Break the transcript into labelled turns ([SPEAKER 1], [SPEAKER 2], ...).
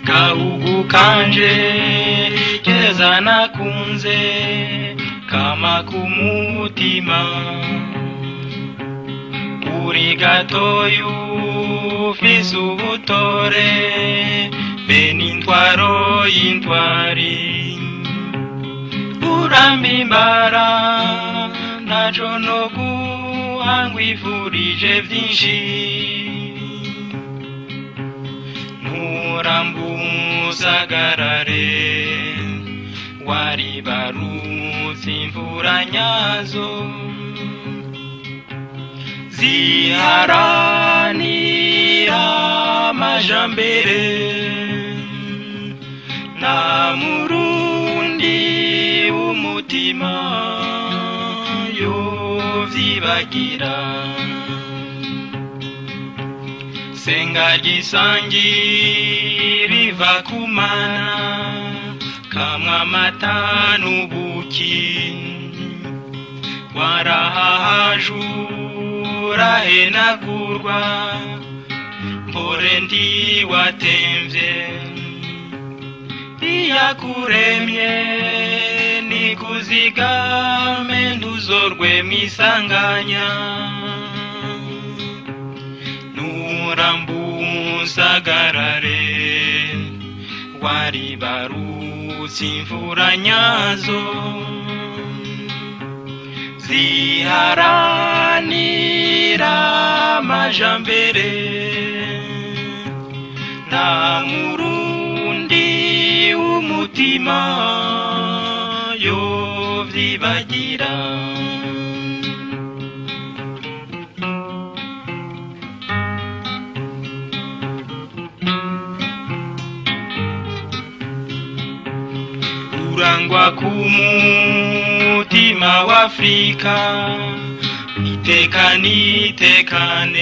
[SPEAKER 1] Gahugu kanje keza nakunze kama kumutima uri gatoyu ufise ubutore beni intwaro y'intwari urambimbara ntaco no guhangwifurije vyinshi Musagarare waribarutse imvura nyazo ziharanira amajambere na murundi w'umutima yovyibagira senga gisangi riva kumana kamwa matanu buki warahajura henagurwa mpore ndi watemvye iyakuremye nikuzigame nduzorwe mwisanganya Musagarare waribarutse imvura nyazo ziharanira amajambere na murundi w'umutima yovyibagira urangwa kumutima wa Afrika itekane